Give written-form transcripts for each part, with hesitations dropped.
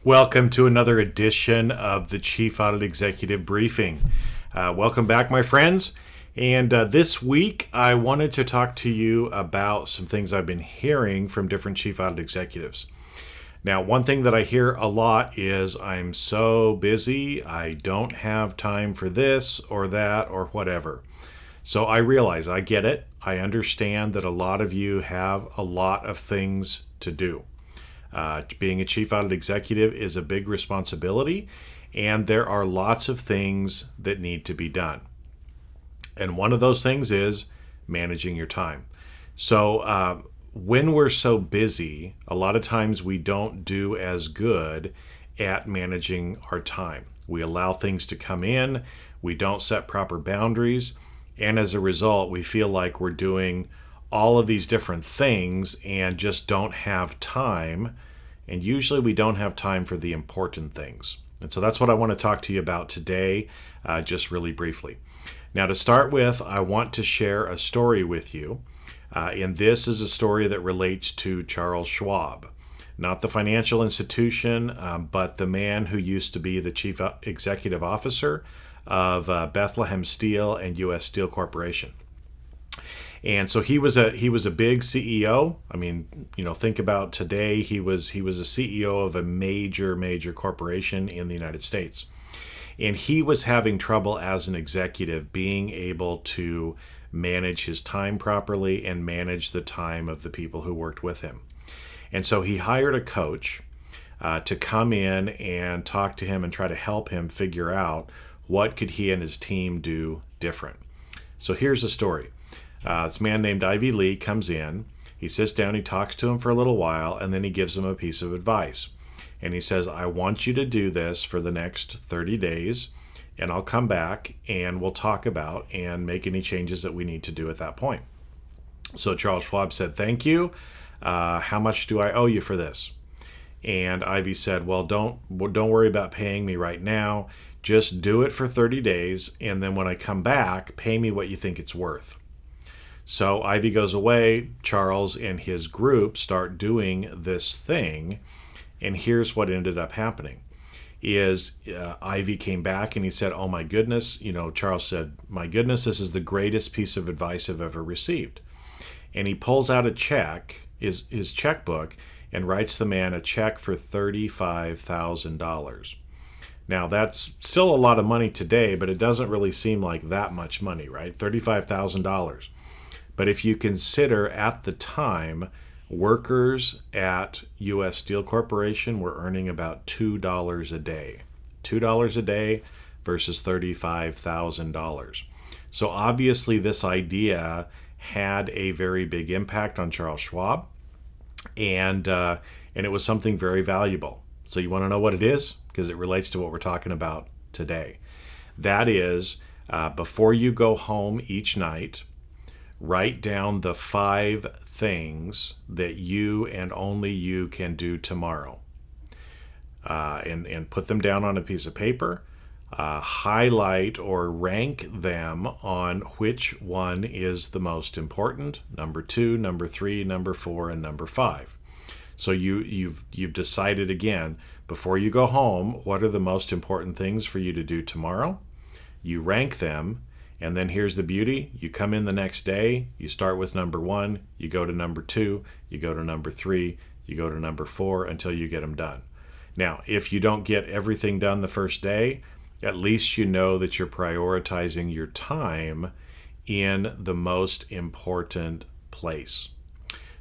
Welcome to another edition of the Chief Audit Executive Briefing. Welcome back, my friends. And this week, I wanted to talk to you about some things I've been hearing from different Chief Audit Executives. Now, one thing that I hear a lot is, I'm so busy, I don't have time for this or that or whatever. So I realize, I get it. I understand that a lot of you have a lot of things to do. Being a Chief Audit Executive is a big responsibility, and there are lots of things that need to be done. And one of those things is managing your time. So when we're so busy, a lot of times we don't do as good at managing our time. We allow things to come in, we don't set proper boundaries, and as a result, we feel like we're doing all of these different things and just don't have time. And usually we don't have time for the important things. And so that's what I want to talk to you about today, just really briefly. Now, to start with, I want to share a story with you. And this is a story that relates to Charles Schwab, not the financial institution, but the man who used to be the Chief Executive Officer of Bethlehem Steel and U.S. Steel Corporation. And so he was a big CEO. I mean, think about today. He was a CEO of a major corporation in the United States. And he was having trouble as an executive being able to manage his time properly and manage the time of the people who worked with him. And so he hired a coach to come in and talk to him and try to help him figure out what could he and his team do different. So here's the story. This man named Ivy Lee comes in, he sits down, he talks to him for a little while, and then he gives him a piece of advice. And he says, I want you to do this for the next 30 days, and I'll come back and we'll talk about and make any changes that we need to do at that point. So Charles Schwab said, thank you. How much do I owe you for this? And Ivy said, well, don't worry about paying me right now. Just do it for 30 days, and then when I come back, pay me what you think it's worth. So Ivy goes away, Charles and his group start doing this thing, and here's what ended up happening. Ivy came back and he said, oh my goodness, Charles said, my goodness, this is the greatest piece of advice I've ever received. And he pulls out a check, his checkbook, and writes the man a check for $35,000. Now, that's still a lot of money today, but it doesn't really seem like that much money, right? $35,000. But if you consider at the time, workers at U.S. Steel Corporation were earning about $2 a day. $2 a day versus $35,000. So obviously this idea had a very big impact on Charles Schwab, and it was something very valuable. So you want to know what it is? Because it relates to what we're talking about today. That is, before you go home each night, write down the 5 things that you and only you can do tomorrow. And put them down on a piece of paper. Highlight or rank them on which one is the most important. Number 2, number 3, number 4, and number 5. So you've decided again, before you go home, what are the most important things for you to do tomorrow? You rank them. And then here's the beauty. You come in the next day, you start with number 1, you go to number 2, you go to number 3, you go to number 4 until you get them done. Now, if you don't get everything done the first day, at least you know that you're prioritizing your time in the most important place.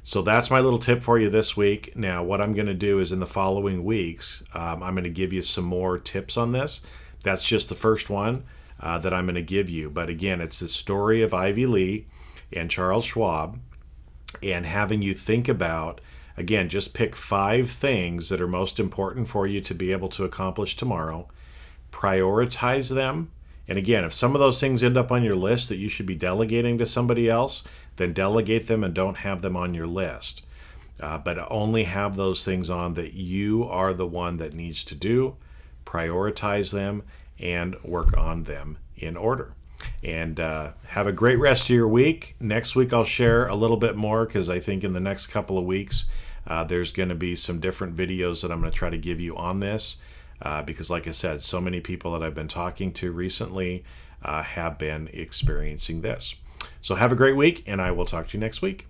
So that's my little tip for you this week. Now, what I'm going to do is in the following weeks, I'm going to give you some more tips on this. That's just the first one that I'm going to give you. But again, it's the story of Ivy Lee and Charles Schwab, and having you think about, again, just pick 5 things that are most important for you to be able to accomplish tomorrow. Prioritize them. And again, if some of those things end up on your list that you should be delegating to somebody else, then delegate them and don't have them on your list. But only have those things on that you are the one that needs to do. Prioritize them and work on them in order. And have a great rest of your week. Next week I'll share a little bit more, because I think in the next couple of weeks There's going to be some different videos that I'm going to try to give you on this because, like I said, so many people that I've been talking to recently have been experiencing this. So have a great week, and I will talk to you next week.